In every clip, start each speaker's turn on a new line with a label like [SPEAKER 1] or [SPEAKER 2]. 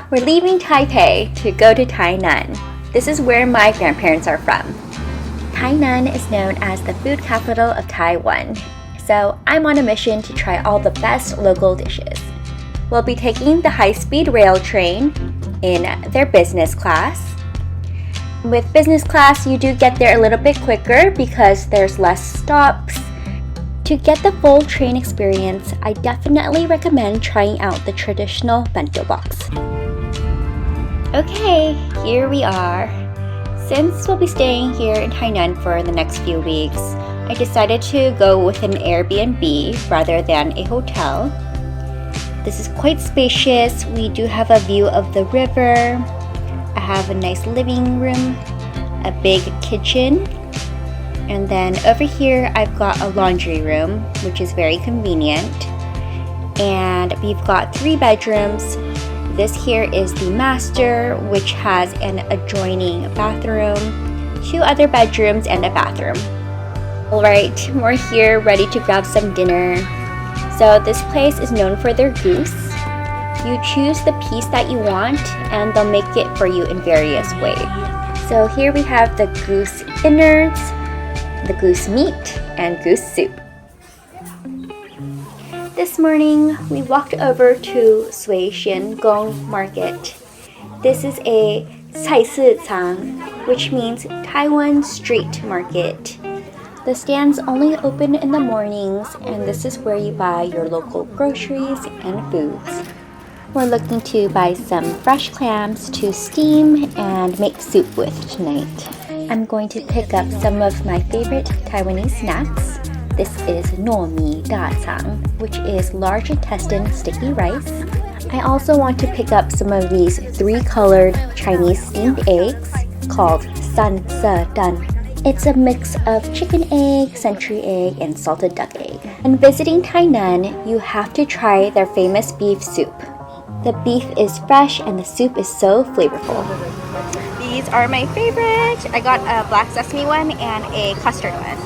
[SPEAKER 1] We're leaving Taipei to go to Tainan. This is where my grandparents are from. Tainan is known as the food capital of Taiwan, so I'm on a mission to try all the best local dishes. We'll be taking the high-speed rail train in their business class. With business class, you do get there a little bit quicker because there's less stops. To get the full train experience, I definitely recommend trying out the traditional bento box. Okay, here we are. Since we'll be staying here in Tainan for the next few weeks, I decided to go with an Airbnb rather than a hotel. This is quite spacious. We do have a view of the river. I have a nice living room, a big kitchen, and then over here I've got a laundry room, which is very convenient. And we've got 3 bedrooms. This here is the master, which has an adjoining bathroom, 2 other bedrooms, and a bathroom. Alright, we're here ready to grab some dinner. So this place is known for their goose. You choose the piece that you want and they'll make it for you in various ways. So here we have the goose innards, the goose meat, and goose soup. This morning, we walked over to Shuixian Gong Market. This is a 菜市场, which means Taiwan street market. The stands only open in the mornings, and this is where you buy your local groceries and foods. We're looking to buy some fresh clams to steam and make soup with tonight. I'm going to pick up some of my favorite Taiwanese snacks. This is 糯米大肠, which is large intestine sticky rice. I also want to pick up some of these 3-colored Chinese steamed eggs called 三色蛋. It's a mix of chicken egg, century egg, and salted duck egg. When visiting Tainan, you have to try their famous beef soup. The beef is fresh and the soup is so flavorful. These are my favorite. I got a black sesame one and a custard one.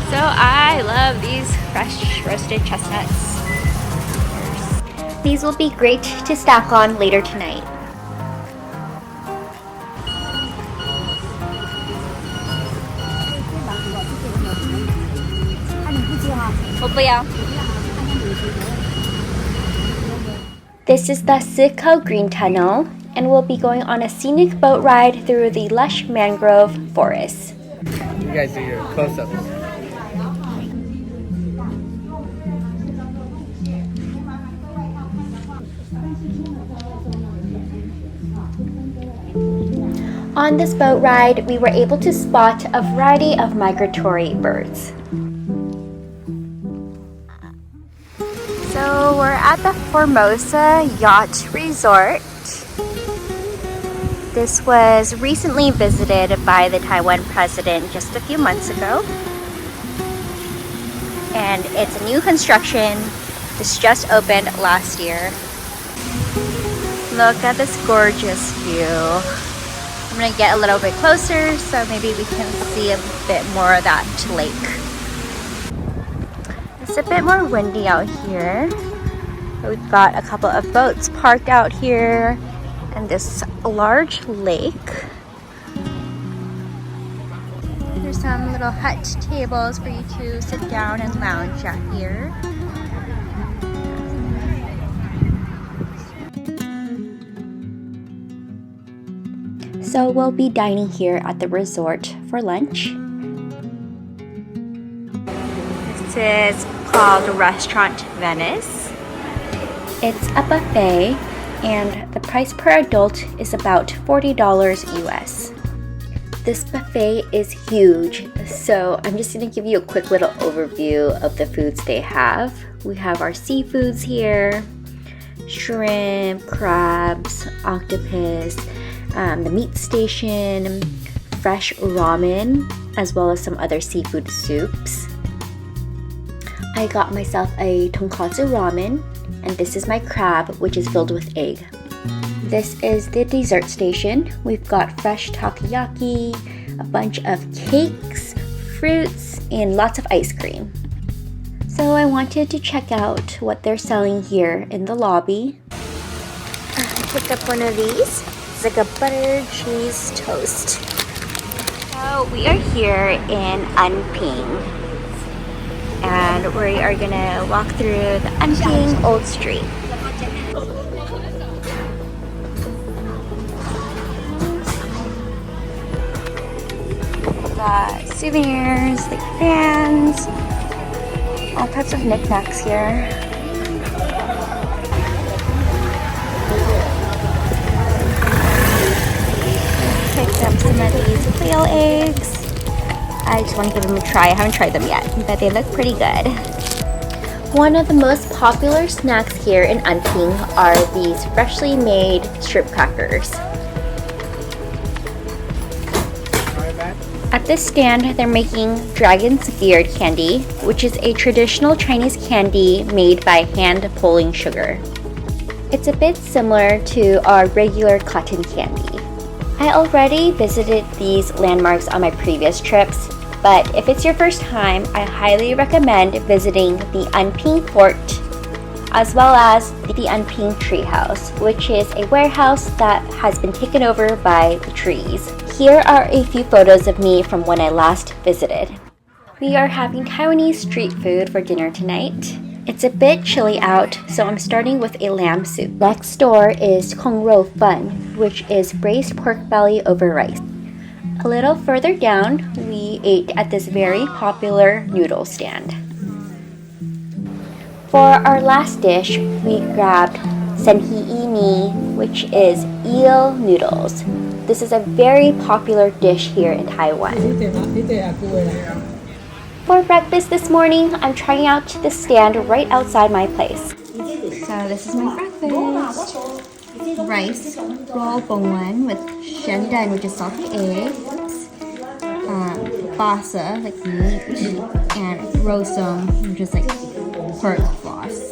[SPEAKER 1] So I love these fresh roasted chestnuts. These will be great to snack on later tonight. This is the Sicao Green Tunnel, and we'll be going on a scenic boat ride through the lush mangrove forest.
[SPEAKER 2] You guys do your close-ups.
[SPEAKER 1] On this boat ride, we were able to spot a variety of migratory birds. So we're at the Formosa Yacht Resort. This was recently visited by the Taiwan president just a few months ago. And it's a new construction. This just opened last year. Look at this gorgeous view. I'm gonna get a little bit closer so maybe we can see a bit more of that lake. It's a bit more windy out here. We've got a couple of boats parked out here and this large lake. There's some little hut tables for you to sit down and lounge out here. So we'll be dining here at the resort for lunch. This is called Restaurant Venice. It's a buffet and the price per adult is about $40 US. This buffet is huge, so I'm just going to give you a quick little overview of the foods they have. We have our seafoods here, shrimp, crabs, octopus, the meat station, fresh ramen, as well as some other seafood soups. I got myself a tonkatsu ramen, and this is my crab, which is filled with egg. This is the dessert station. We've got fresh takoyaki, a bunch of cakes, fruits, and lots of ice cream. So I wanted to check out what they're selling here in the lobby. I picked up one of these. It's like a butter cheese toast. So we are here in Anping, and we are gonna walk through the Anping Old Street. Got souvenirs like fans, all types of knickknacks here. Picked up some of these quail eggs. I just want to give them a try. I haven't tried them yet, but they look pretty good. One of the most popular snacks here in Anping are these freshly made shrimp crackers. At this stand, they're making Dragon's Beard candy, which is a traditional Chinese candy made by hand pulling sugar. It's a bit similar to our regular cotton candy. I already visited these landmarks on my previous trips, but if it's your first time, I highly recommend visiting the Anping Fort, as well as the Anping Treehouse, which is a warehouse that has been taken over by the trees. Here are a few photos of me from when I last visited. We are having Taiwanese street food for dinner tonight. It's a bit chilly out, so I'm starting with a lamb soup. Next door is Kong Rou Fun, which is braised pork belly over rice. A little further down, we ate at this very popular noodle stand. For our last dish, we grabbed senhii mi, which is eel noodles. This is a very popular dish here in Taiwan. For breakfast this morning, I'm trying out this stand right outside my place. So this is my breakfast. Rice roll bongwan with shendan, which is salted eggs, basa, like meat, and rosum, which is like pork floss.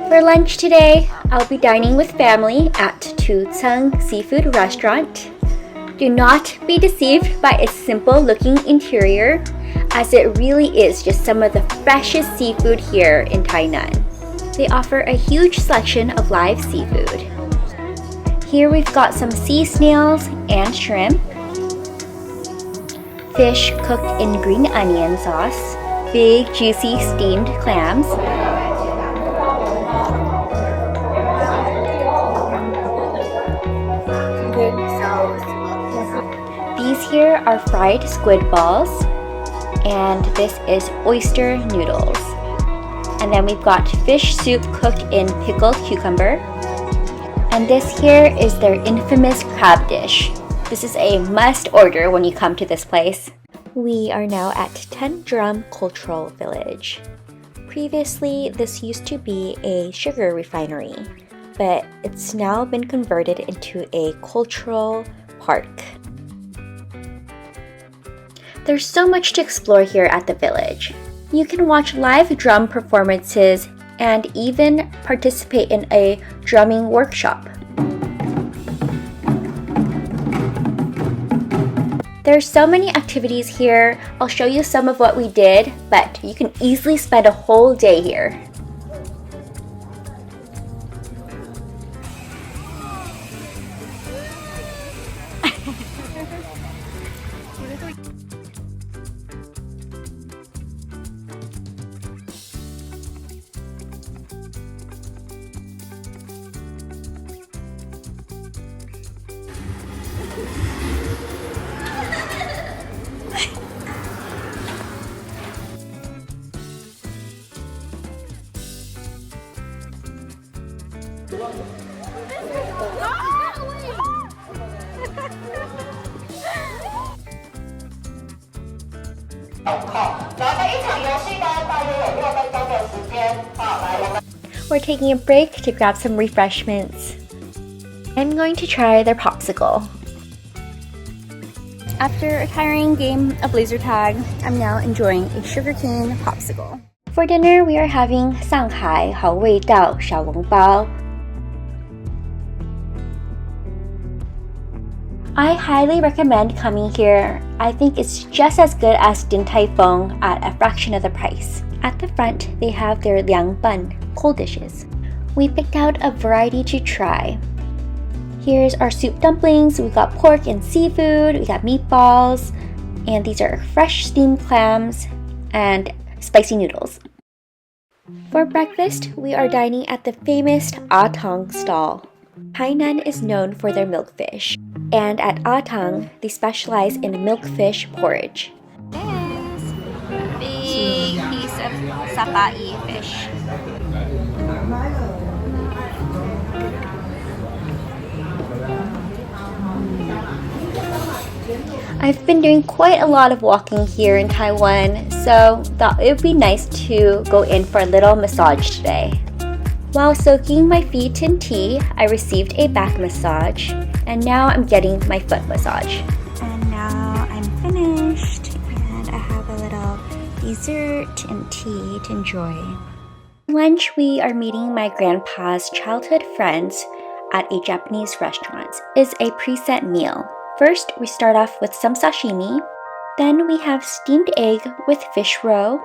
[SPEAKER 1] For lunch today, I'll be dining with family at Tucheng Seafood Restaurant. Do not be deceived by its simple looking interior, as it really is just some of the freshest seafood here in Tainan. They offer a huge selection of live seafood. Here we've got some sea snails and shrimp, fish cooked in green onion sauce, big juicy steamed clams, these here are fried squid balls, and this is oyster noodles. And then we've got fish soup cooked in pickled cucumber. And this here is their infamous crab dish. This is a must order when you come to this place. We are now at Ten Drum Cultural Village. Previously, this used to be a sugar refinery, but it's now been converted into a cultural park. There's so much to explore here at the village. You can watch live drum performances and even participate in a drumming workshop. There's so many activities here. I'll show you some of what we did, but you can easily spend a whole day here. We're taking a break to grab some refreshments. I'm going to try their popsicle. After a tiring game of laser tag, I'm now enjoying a sugarcane popsicle. For dinner, we are having Shanghai好味道小笼包. I highly recommend coming here. I think it's just as good as Din Tai Fung at a fraction of the price. At the front, they have their liang ban, cold dishes. We picked out a variety to try. Here's our soup dumplings. We got pork and seafood, we got meatballs, and these are fresh steamed clams and spicy noodles. For breakfast, we are dining at the famous Atang stall. Tainan is known for their milkfish, and at Atang, they specialize in milkfish porridge. This big piece of sapai fish. I've been doing quite a lot of walking here in Taiwan, so thought it would be nice to go in for a little massage today. While soaking my feet in tea, I received a back massage, and now I'm getting my foot massage. And now I'm finished, and I have a little dessert and tea to enjoy. Lunch, we are meeting my grandpa's childhood friends at a Japanese restaurant. It's a preset meal. First, we start off with some sashimi. Then we have steamed egg with fish roe.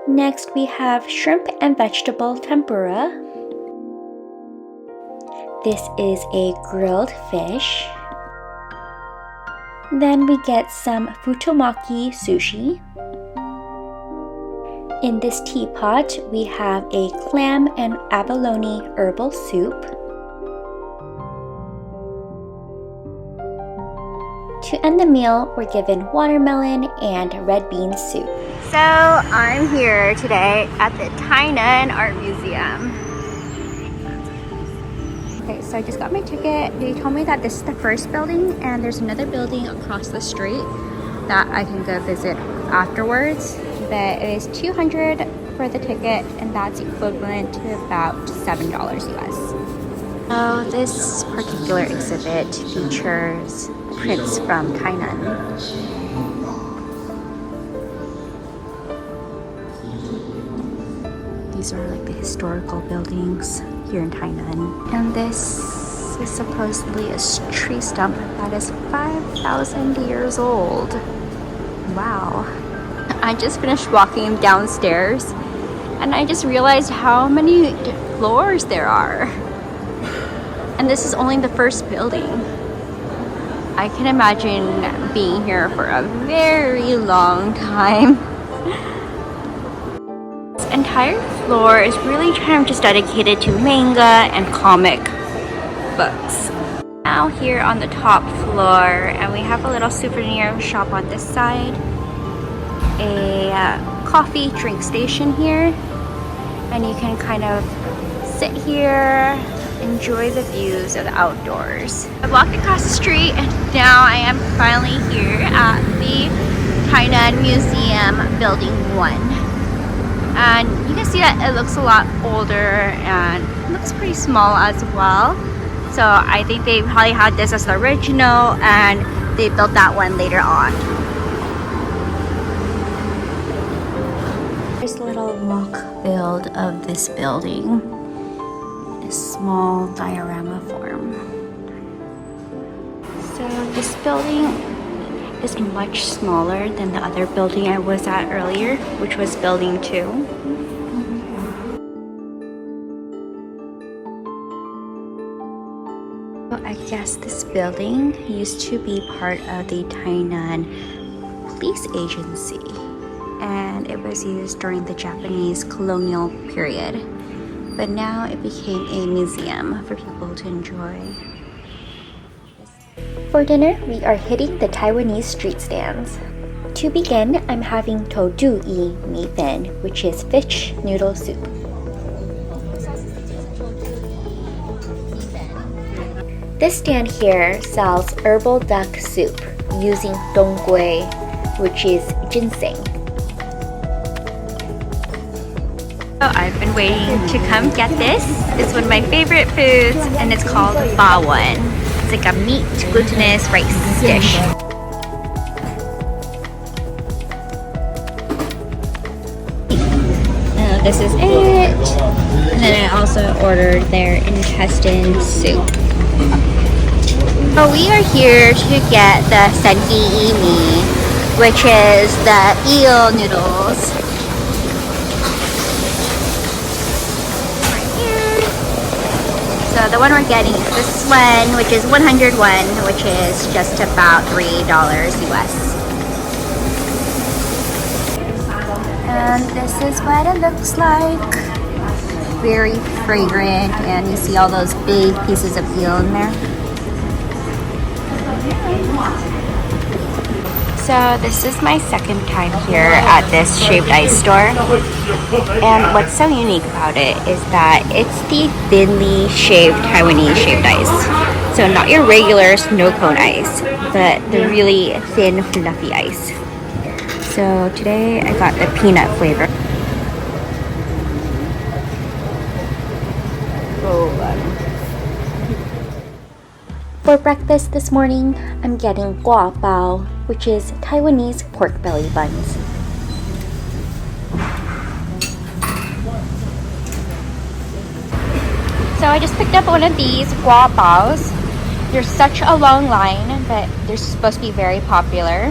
[SPEAKER 1] Next, we have shrimp and vegetable tempura. This is a grilled fish. Then we get some futomaki sushi. In this teapot, we have a clam and abalone herbal soup. To end the meal, we're given watermelon and red bean soup. So I'm here today at the Tainan Art Museum. Okay, so I just got my ticket. They told me that this is the first building and there's another building across the street that I can go visit afterwards. But it is $200 for the ticket, and that's equivalent to about $7 US. So this particular exhibit features prints from Tainan. These are like the historical buildings here in Tainan. And this is supposedly a tree stump that is 5,000 years old. Wow. I just finished walking downstairs and I just realized how many floors there are. And this is only the first building. I can imagine being here for a very long time. This entire floor is really kind of just dedicated to manga and comic books. Now here on the top floor, and we have a little souvenir shop on this side, a coffee drink station here, and you can kind of sit here, enjoy the views of the outdoors. I walked across the street and now I am finally here at the Tainan Museum Building 1. And you can see that it looks a lot older and it looks pretty small as well. So I think they probably had this as the original and they built that one later on. There's a little walk build of this building. A small diorama form. So this building is much smaller than the other building I was at earlier, which was building 2. So I guess this building used to be part of the Tainan Police Agency, and it was used during the Japanese colonial period. But now it became a museum for people to enjoy. For dinner, we are hitting the Taiwanese street stands. To begin, I'm having toju-i mi fin, which is fish noodle soup. This stand here sells herbal duck soup using donggui, which is ginseng. So I've been waiting to come get this. It's one of my favorite foods and it's called bawon. It's like a meat glutinous rice dish. This is it. And then I also ordered their intestine soup. So we are here to get the sengi mi, which is the eel noodles. So the one we're getting is this one, which is 101, which is just about $3 US. And this is what it looks like. Very fragrant, and you see all those big pieces of eel in there. So this is my second time here at this shaved ice store, and what's so unique about it is that it's the thinly shaved Taiwanese shaved ice. So not your regular snow cone ice, but the really thin fluffy ice. So today I got the peanut flavor. For breakfast this morning, I'm getting guo bao, which is Taiwanese pork belly buns. So I just picked up one of these guo baos. There's such a long line, but they're supposed to be very popular.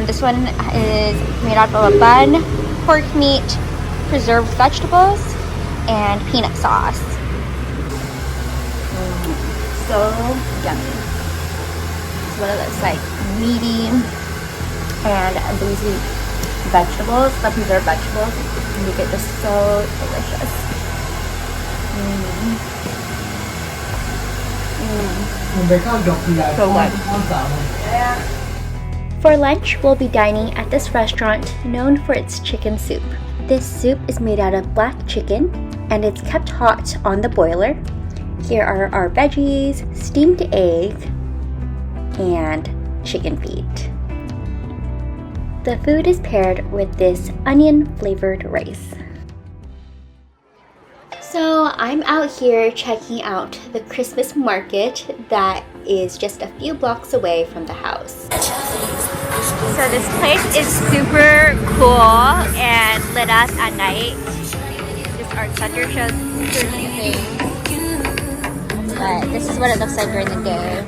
[SPEAKER 1] This one is made out of a bun, pork meat, preserved vegetables, and peanut sauce. So yummy. It's what it looks like. Meaty and these vegetables, the preserved vegetables, make it just so delicious. So good. For lunch, we'll be dining at this restaurant known for its chicken soup. This soup is made out of black chicken and it's kept hot on the boiler. Here are our veggies, steamed egg, and chicken feet. The food is paired with this onion-flavored rice. So I'm out here checking out the Christmas market that is just a few blocks away from the house. So this place is super cool and lit up at night. This art center shows super cute things. But this is what it looks like during the day.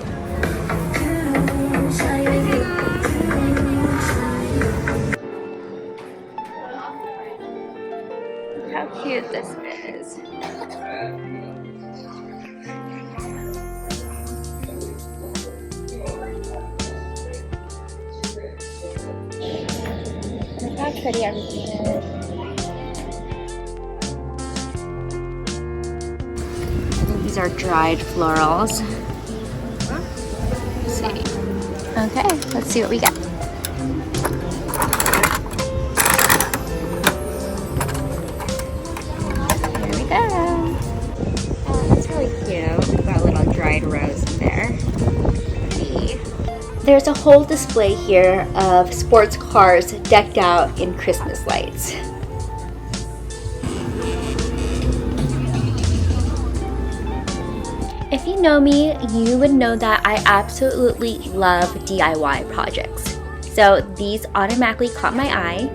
[SPEAKER 1] Look how cute this is. Look how pretty everything is. These are dried florals. Let's see. Okay, let's see what we got. Here we go. Oh, that's really cute. We've got a little dried rose in there. Pretty. There's a whole display here of sports cars decked out in Christmas lights. If you know me, you would know that I absolutely love DIY projects. So these automatically caught my eye.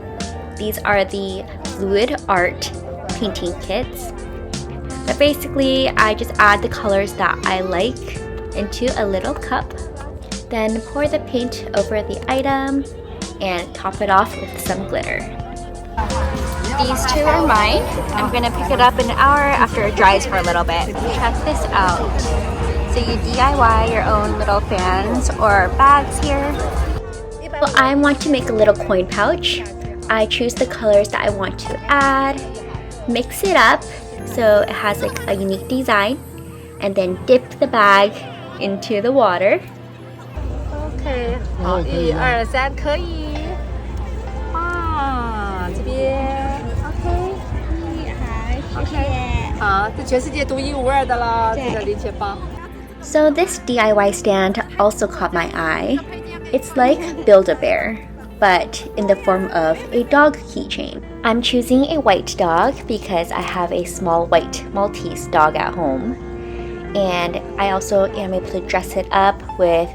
[SPEAKER 1] These are the fluid art painting kits. But basically, I just add the colors that I like into a little cup, then pour the paint over the item and top it off with some glitter. These two are mine. I'm gonna pick it up in an hour after it dries for a little bit. Check this out. So you DIY your own little fans or bags here. Well, I want to make a little coin pouch. I choose the colors that I want to add, mix it up so it has like a unique design, and then dip the bag into the water.
[SPEAKER 3] OK， 好，1、2、3，可以。啊，这边 OK， 好，这全世界独一无二的了，这个零钱包。
[SPEAKER 1] So this DIY stand also caught my eye. It's like Build-A-Bear, but in the form of a dog keychain. I'm choosing a white dog because I have a small white Maltese dog at home. And I also am able to dress it up with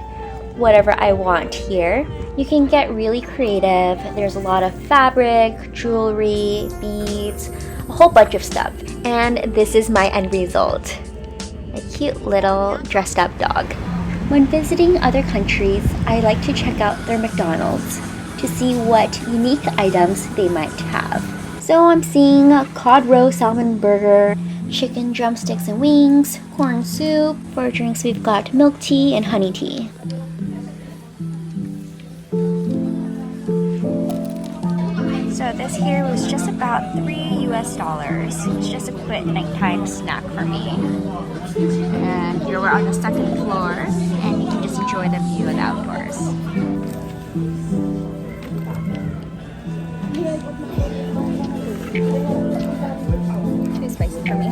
[SPEAKER 1] whatever I want here. You can get really creative. There's a lot of fabric, jewelry, beads, a whole bunch of stuff. And this is my end result. A cute little dressed up dog. When visiting other countries, I like to check out their McDonald's to see what unique items they might have. So I'm seeing a cod roe salmon burger, chicken drumsticks and wings, corn soup. For drinks, we've got milk tea and honey tea. So this here was just about $3 US. It's just a quick nighttime snack for me. And here we're on the second floor, and you can just enjoy the view of the outdoors. Too spicy for me.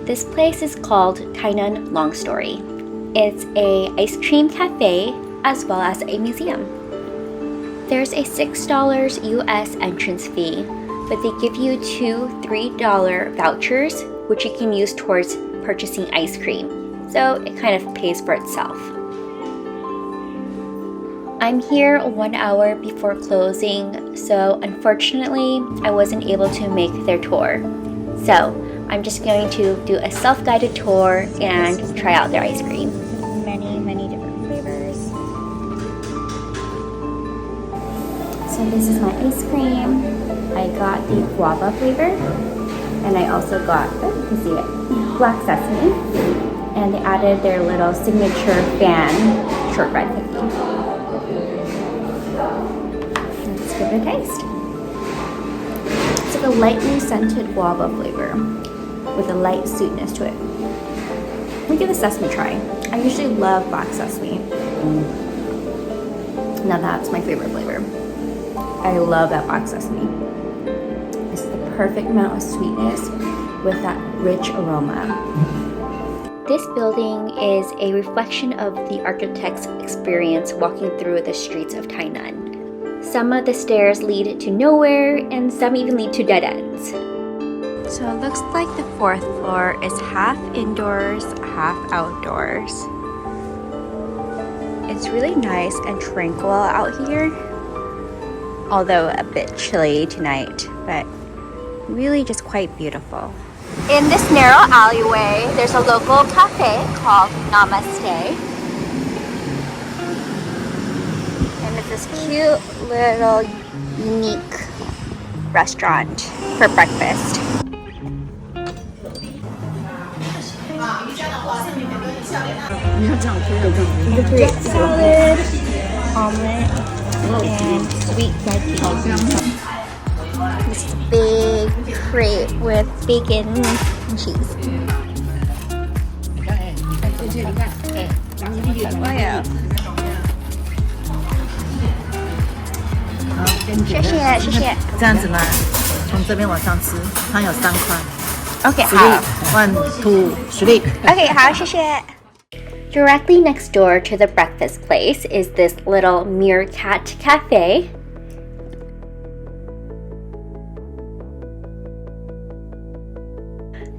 [SPEAKER 1] This place is called Tainan Long Story. It's a ice cream cafe as well as a museum. There's a $6 US entrance fee, but they give you two $3 vouchers, which you can use towards purchasing ice cream. So it kind of pays for itself. I'm here 1 hour before closing, so unfortunately I wasn't able to make their tour. So I'm just going to do a self-guided tour and try out their ice cream. Many different flavors. So this is my ice cream. I got the guava flavor, and I also got, you can see it, black sesame, and they added their little signature fan shortbread cookie. Let's give it a taste. It's like a lightly scented guava flavor with a light sweetness to it. Let me give the sesame a try. I usually love black sesame. Now that's my favorite flavor. I love that black sesame. It's the perfect amount of sweetness with that rich aroma. This building is a reflection of the architect's experience walking through the streets of Tainan. Some of the stairs lead to nowhere, and some even lead to dead ends. So it looks like the fourth floor is half indoors, half outdoors. It's really nice and tranquil out here, although a bit chilly tonight, but really just quite beautiful. In this narrow alleyway, there's a local cafe called Namaste. And it's this cute little unique restaurant for breakfast. Greek salad, omelet, and sweet red peas. This big crate with bacon and cheese. Wow. 谢谢谢谢。
[SPEAKER 4] 这样子吗？从这边往上吃，它有3块。
[SPEAKER 1] OK， 好。
[SPEAKER 4] 1, 2, 3。OK，
[SPEAKER 1] 好，谢谢。Directly next door to the breakfast place is this little meerkat cafe.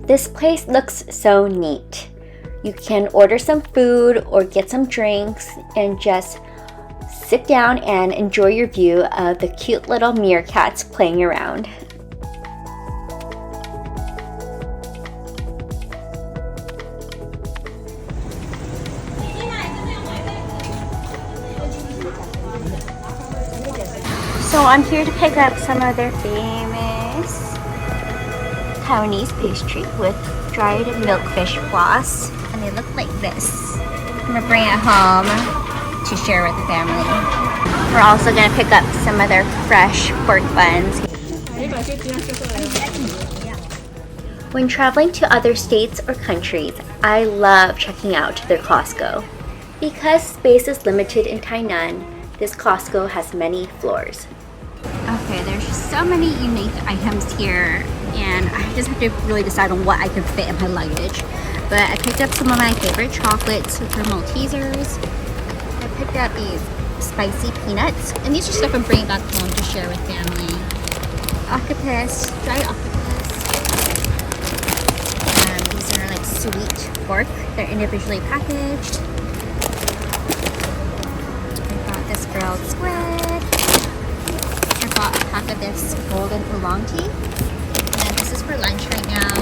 [SPEAKER 1] This place looks so neat. You can order some food or get some drinks and just sit down and enjoy your view of the cute little meerkats playing around. So I'm here to pick up some of their famous Taiwanese pastry with dried milkfish floss, and they look like this. I'm gonna bring it home to share with the family. We're also gonna pick up some of their fresh pork buns. When traveling to other states or countries, I love checking out their Costco. Because space is limited in Tainan, this Costco has many floors. Okay, there's just so many unique items here, and I just have to really decide on what I can fit in my luggage. But I picked up some of my favorite chocolates for Maltesers. I picked up these spicy peanuts, and these are stuff I'm bringing back home to share with family. Octopus, dried octopus. And these are like sweet pork. They're individually packaged. I got this grilled squid. I bought a pack of this golden oolong tea. And this is for lunch right now.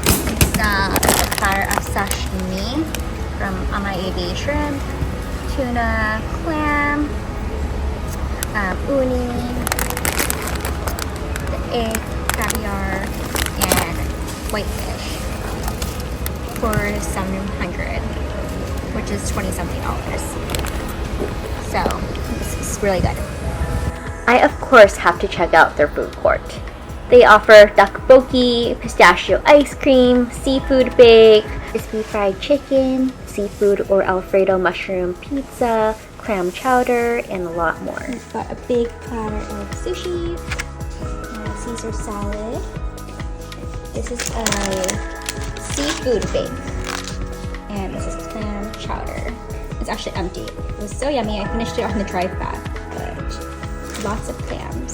[SPEAKER 1] It's a platter sashimi from amaebi shrimp, tuna, clam, uni, the egg, caviar, and whitefish for $700, which is $20-something. So this is really good. I of course have to check out their food court. They offer tteokbokki, pistachio ice cream, seafood bake, crispy fried chicken, seafood or Alfredo mushroom pizza, clam chowder, and a lot more. We've got a big platter of sushi, and Caesar salad. This is a seafood bake, and this is clam chowder. It's actually empty. It was so yummy. I finished it on the drive back, but lots of clams.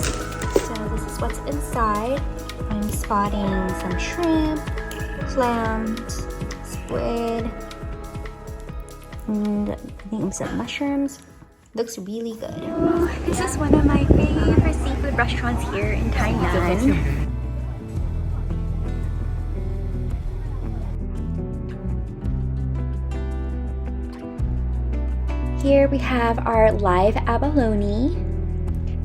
[SPEAKER 1] So this is what's inside. I'm spotting some shrimp, clams, squid, and I think some mushrooms. Looks really good. This is one of my favorite seafood restaurants here in Tainan. Here we have our live abalone.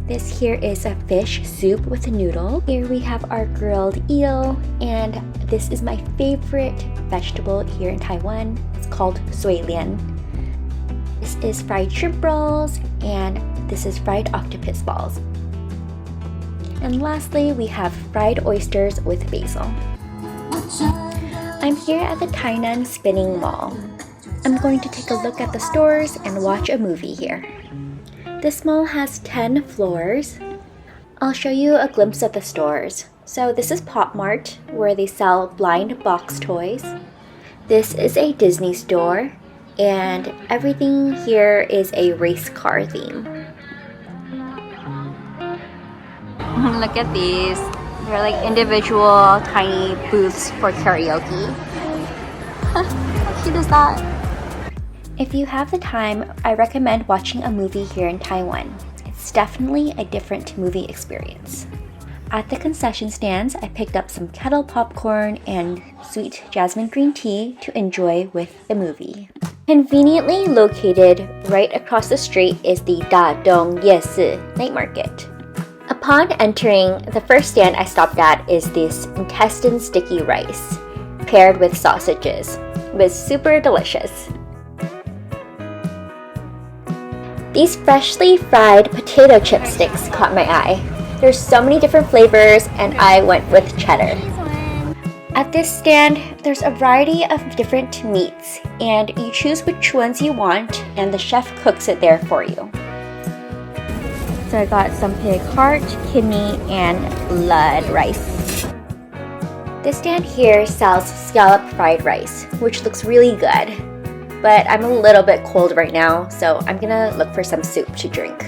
[SPEAKER 1] This here is a fish soup with a noodle. Here we have our grilled eel, and this is my favorite vegetable here in Taiwan. It's called suilian. This is fried shrimp rolls, and this is fried octopus balls. And lastly, we have fried oysters with basil. I'm here at the Tainan Spinning Mall. I'm going to take a look at the stores and watch a movie here. This mall has 10 floors. I'll show you a glimpse of the stores. So this is Pop Mart, where they sell blind box toys. This is a Disney store, and everything here is a race car theme. Look at these. They're like individual tiny booths for karaoke. How cute is that? If you have the time, I recommend watching a movie here in Taiwan. It's definitely a different movie experience. At the concession stands, I picked up some kettle popcorn and sweet jasmine green tea to enjoy with the movie. Conveniently located right across the street is the Da东夜市night market. Upon entering, the first stand I stopped at is this intestine sticky rice, paired with sausages. It was super delicious. These freshly fried potato chip sticks caught my eye. There's so many different flavors, and I went with cheddar. At this stand, there's a variety of different meats, and you choose which ones you want, and the chef cooks it there for you. So I got some pig heart, kidney, and blood rice. This stand here sells scallop fried rice, which looks really good. But I'm a little bit cold right now, so I'm gonna look for some soup to drink.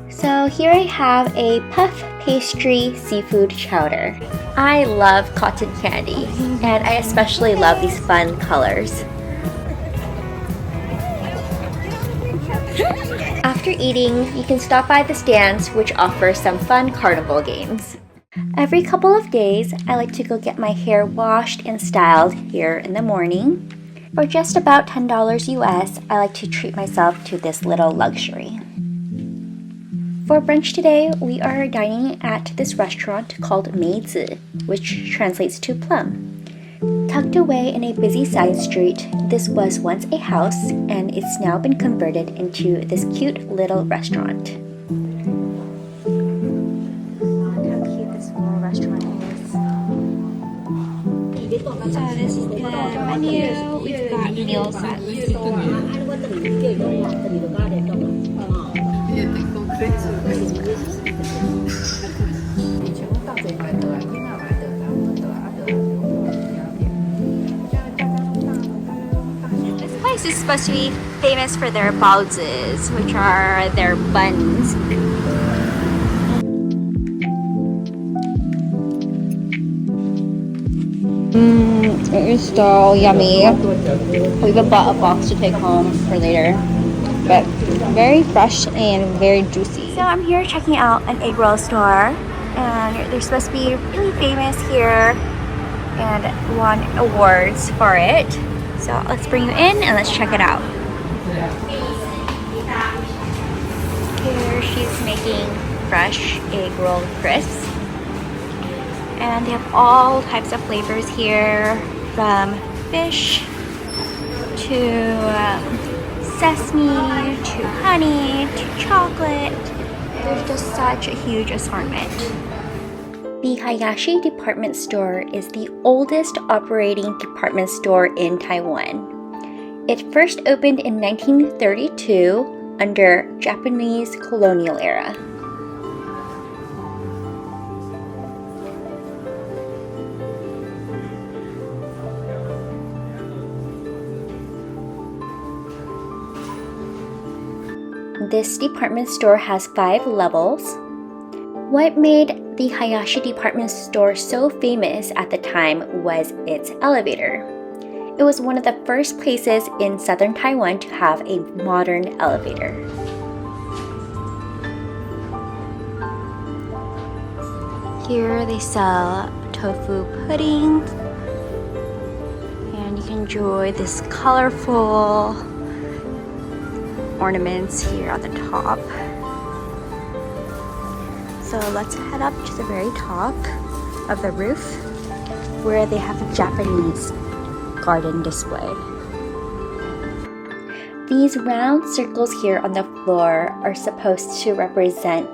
[SPEAKER 1] So here I have a puff pastry seafood chowder. I love cotton candy, and I especially love these fun colors. After eating, you can stop by the stands, which offer some fun carnival games. Every couple of days, I like to go get my hair washed and styled here in the morning. For just about $10 US, I like to treat myself to this little luxury. For brunch today, we are dining at this restaurant called Meizi, which translates to plum. Tucked away in a busy side street, this was once a house, and it's now been converted into this cute little restaurant. Look how cute this little restaurant is. So this is the menu. We've got meal sets. This place is supposed to be famous for their baozis, which are their buns. It is so yummy. We even bought a box to take home for later. But very fresh and very juicy. So I'm here checking out an egg roll store, and they're supposed to be really famous here and won awards for it. So let's bring you in and let's check it out. Here she's making fresh egg roll crisps. And they have all types of flavors here, from fish to sesame to honey to chocolate. There's just such a huge assortment. The Hayashi department store is the oldest operating department store in Taiwan. It first opened in 1932 under Japanese colonial era. This department store has 5 levels. What made the Hayashi department store so famous at the time was its elevator. It was one of the first places in southern Taiwan to have a modern elevator. Here they sell tofu pudding, and you can enjoy this colorful ornaments here at the top. So let's head up to the very top of the roof where they have a Japanese garden display. These round circles here on the floor are supposed to represent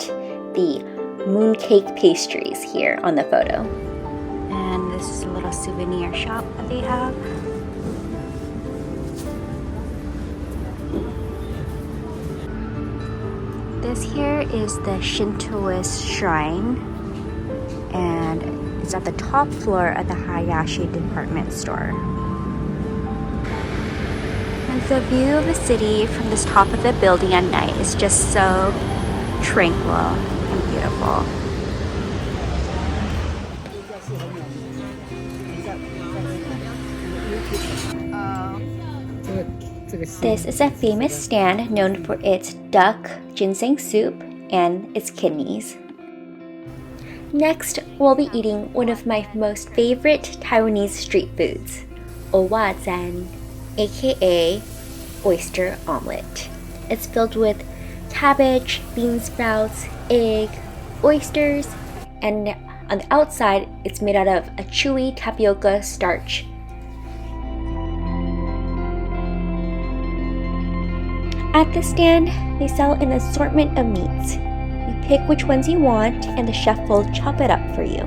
[SPEAKER 1] the mooncake pastries here on the photo. And this is a little souvenir shop that they have. This here is the Shintoist shrine, and it's at the top floor of the Hayashi department store. And the view of the city from this top of the building at night is just so tranquil and beautiful. This is a famous stand known for its duck ginseng soup and its kidneys. Next, we'll be eating one of my most favorite Taiwanese street foods, owazan, aka oyster omelet. It's filled with cabbage, bean sprouts, egg, oysters, and on the outside, it's made out of a chewy tapioca starch. At the stand, they sell an assortment of meats. You pick which ones you want, and the chef will chop it up for you.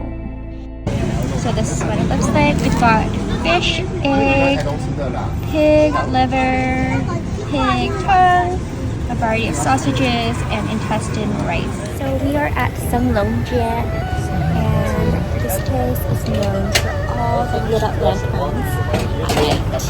[SPEAKER 1] So this is what it looks like. We've got fish, egg, pig liver, pig tongue, a variety of sausages, and intestine rice. So we are at Sanglongjie, and this place is known for all the lit up lanterns at night.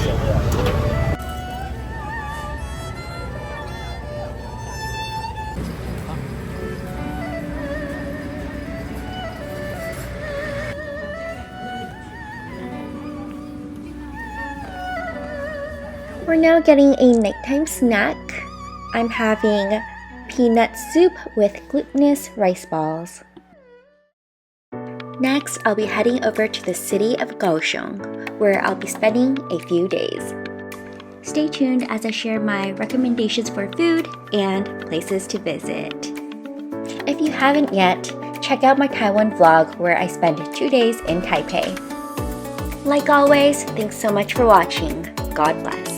[SPEAKER 1] We're now getting a nighttime snack. I'm having peanut soup with glutinous rice balls. Next, I'll be heading over to the city of Kaohsiung, where I'll be spending a few days. Stay tuned as I share my recommendations for food and places to visit. If you haven't yet, check out my Taiwan vlog where I spent 2 days in Taipei. Like always, thanks so much for watching. God bless.